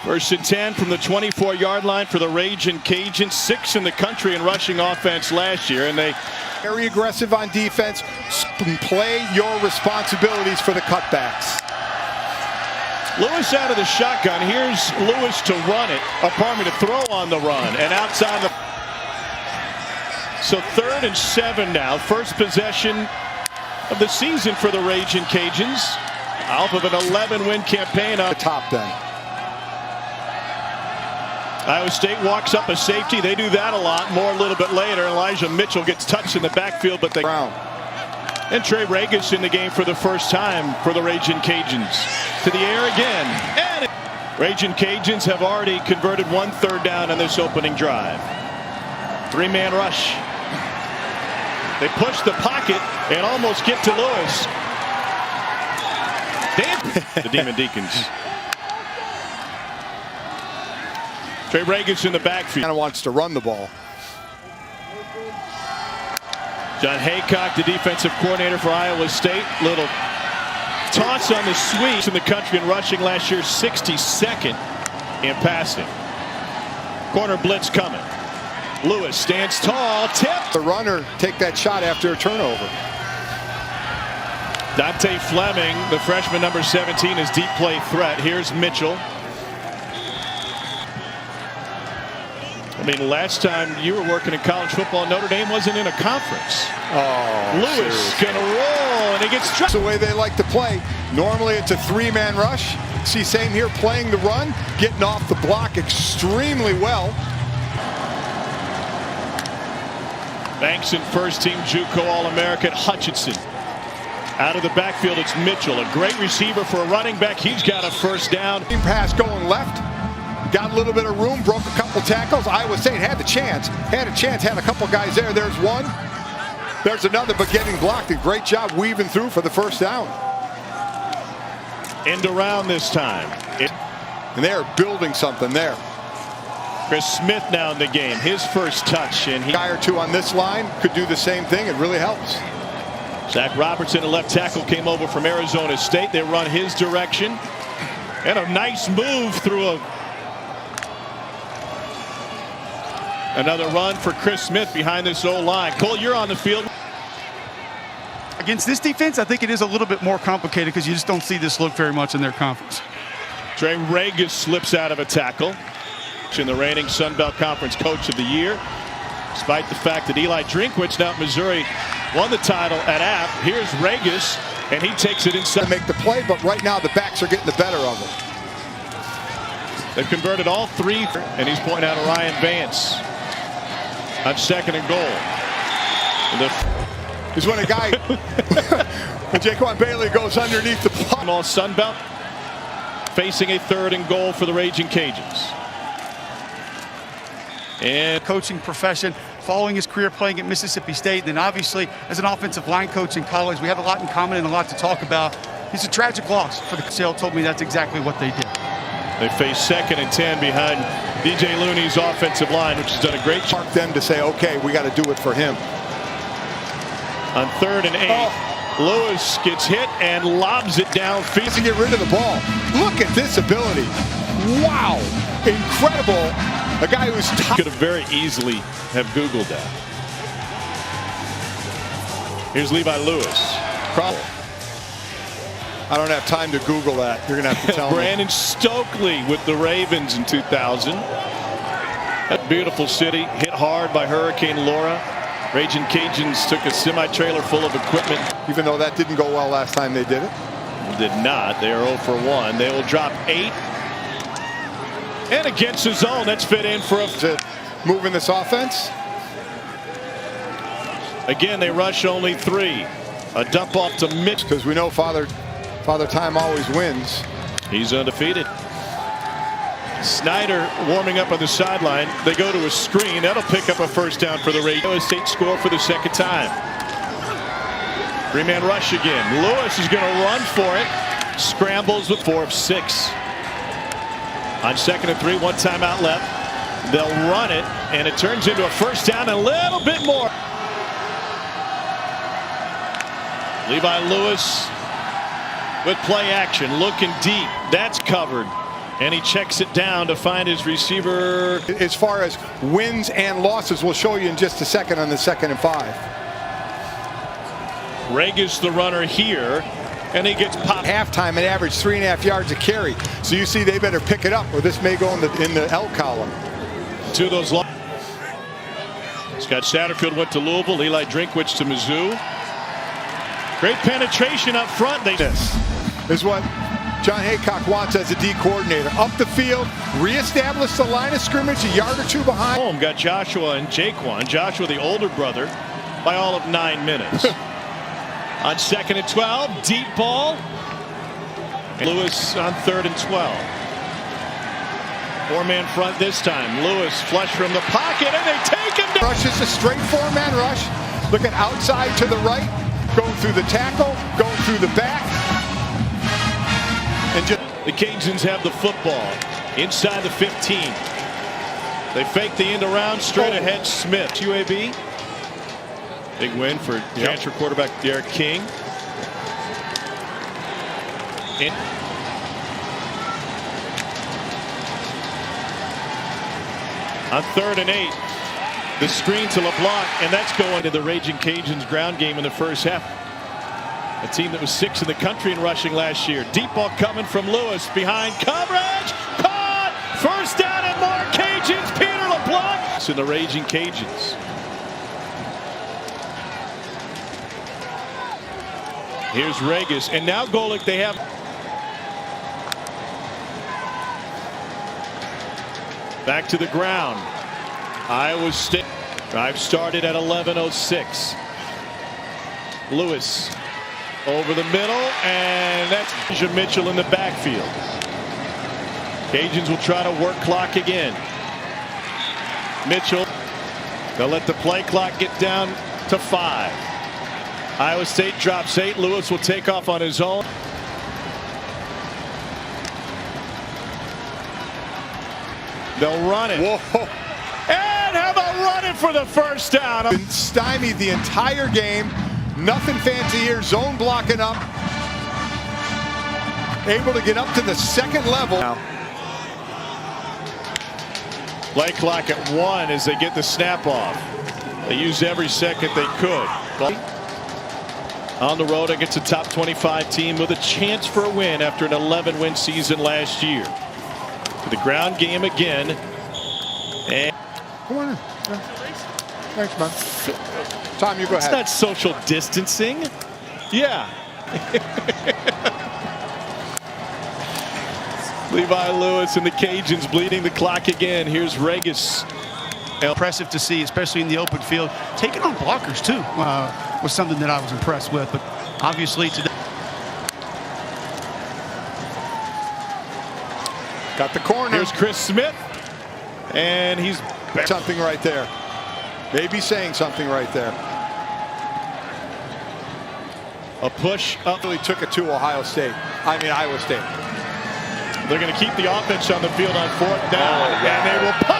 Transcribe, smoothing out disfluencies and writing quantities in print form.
First and 10 from the 24-yard line for the Ragin' Cajuns. 6th in the country in rushing offense last year, and they very aggressive on defense. Play your responsibilities for the cutbacks. Lewis out of the shotgun. Here's Lewis to run it. To throw on the run and outside the. So 3rd and 7 now. First possession of the season for the Ragin' Cajuns. Off of an 11-win campaign on the top then. Iowa State walks up a safety. They do that a lot. More a little bit later. Elijah Mitchell gets touched in the backfield, but they. Brown. And Trey Ragas in the game for the first time for the Ragin' Cajuns. To the air again. And Ragin' Cajuns have already converted 1 3rd down on this opening drive. 3-man rush. They push the pocket and almost get to Lewis. The Demon Deacons. Trey Ragas in the backfield. Kind of wants to run the ball. John Haycock, the defensive coordinator for Iowa State. Little toss on the sweep in the country in rushing last year. 62nd in passing. Corner blitz coming. Lewis stands tall. Tip. The runner take that shot after a turnover. Dante Fleming, the freshman number 17, is deep play threat. Here's Mitchell. I mean, last time you were working in college football, Notre Dame wasn't in a conference. Oh, Lewis gonna roll, and he gets struck. That's the way they like to play. Normally it's a 3-man rush. See, same here, playing the run, getting off the block extremely well. Banks in first-team JUCO All-American. Hutchinson out of the backfield. It's Mitchell, a great receiver for a running back. He's got a first down. Pass going left. Got a little bit of room, broke a couple tackles. Iowa State had a chance, had a couple guys there. There's one, there's another, but getting blocked. A great job weaving through for the first down. End around this time. And they're building something there. Chris Smith now in the game, his first touch, and A guy or two on this line could do the same thing. It really helps. Zach Robertson, a left tackle, came over from Arizona State. They run his direction, and a nice move through another run for Chris Smith behind this O-line. Cole, you're on the field. Against this defense, I think it is a little bit more complicated because you just don't see this look very much in their conference. Trey Ragas slips out of a tackle. In the reigning Sun Belt Conference Coach of the Year, despite the fact that Eli Drinkwitz, now at Missouri, won the title at App. Here's Ragas, and he takes it inside. To make the play, but right now the backs are getting the better of it. They've converted all 3, and he's pointing out Ryan Vance on 2nd and goal. Is when a guy, when JaQuan Bailey goes underneath the block. All Sun Belt facing a 3rd and goal for the Ragin' Cajuns. And coaching profession, following his career playing at Mississippi State, and then obviously as an offensive line coach in college, we have a lot in common and a lot to talk about. He's a tragic loss for the sale. Told me that's exactly what they did. They face 2nd and 10 behind DJ Looney's offensive line, which has done a great job. Mark them to say, okay, we got to do it for him. On 3rd and 8, Lewis gets hit and lobs it downfield to get rid of the ball. Look at this ability. Wow, incredible. A guy who's could have very easily have Googled that. Here's Levi Lewis. I don't have time to Google that. You're going to have to tell me. Brandon Stokely with the Ravens in 2000. That beautiful city hit hard by Hurricane Laura. Ragin' Cajuns took a semi-trailer full of equipment. Even though that didn't go well last time they did it. Did not. They are 0 for 1. They will drop 8. And against the zone, that's fit in for a moving this offense. Again, they rush only 3. A dump off to Mitch. Because we know Father Time always wins. He's undefeated. Snyder warming up on the sideline. They go to a screen. That'll pick up a first down for the Iowa State score for the 2nd time. 3-man rush again. Lewis is going to run for it. Scrambles with 4 of 6. On 2nd and 3, 1 timeout left. They'll run it, and it turns into a first down and a little bit more. Levi Lewis with play action, looking deep. That's covered And he checks it down to find his receiver. As far as wins and losses, we'll show you in just a second on the 2nd and 5. Ragas the runner here, and he gets popped. Halftime, an average 3.5 yards a carry. So you see they better pick it up, or this may go in the L column. To those long. Scott Satterfield went to Louisville. Eli Drinkwitz to Mizzou. Great penetration up front. This is what John Haycock wants as a D coordinator. Up the field, reestablish the line of scrimmage a yard or two behind. Home got Joshua and JaQuan. Joshua, the older brother, by all of 9 minutes. On 2nd and 12, deep ball. Lewis on 3rd and 12. 4-man front this time. Lewis flush from the pocket, and they take him down. Rush is a straight 4-man rush. Looking outside to the right, going through the tackle, going through the back. And just the Cajuns have the football inside the 15. They fake the end around, straight ahead. Smith, UAB. Big win for transfer quarterback Derek King. On 3rd and 8, the screen to LeBlanc, and that's going to the Raging Cajuns ground game in the first half. A team that was 6th in the country in rushing last year. Deep ball coming from Lewis behind coverage. Caught! First down and more Cajuns. Peter LeBlanc. It's in the Raging Cajuns. Here's Ragas, and now Golick, they have. Back to the ground. Iowa State. Drive started at 11:06. Lewis over the middle, and that's Mitchell in the backfield. Cajuns will try to work clock again. Mitchell, they'll let the play clock get down to 5. Iowa State drops 8. Lewis will take off on his own. They'll run it. whoa. And how about running for the first down? Been stymied the entire game. Nothing fancy here. Zone blocking up. Able to get up to the 2nd level. Play clock at 1 as they get the snap off. They use every second they could. On the road against a top 25 team with a chance for a win after an 11-win season last year. The ground game again. And Come on in. Thanks, man. Tom, you go it's ahead. not social distancing. Yeah. Levi Lewis and the Cajuns bleeding the clock again. Here's Ragas. Impressive to see, especially in the open field. Taking on blockers, too, was something that I was impressed with. But obviously today. Got the corner. Here's Chris Smith. And he's back. Something right there. Maybe saying something right there. A push up. Really took it to Iowa State. They're going to keep the offense on the field on 4th down. And they will punt.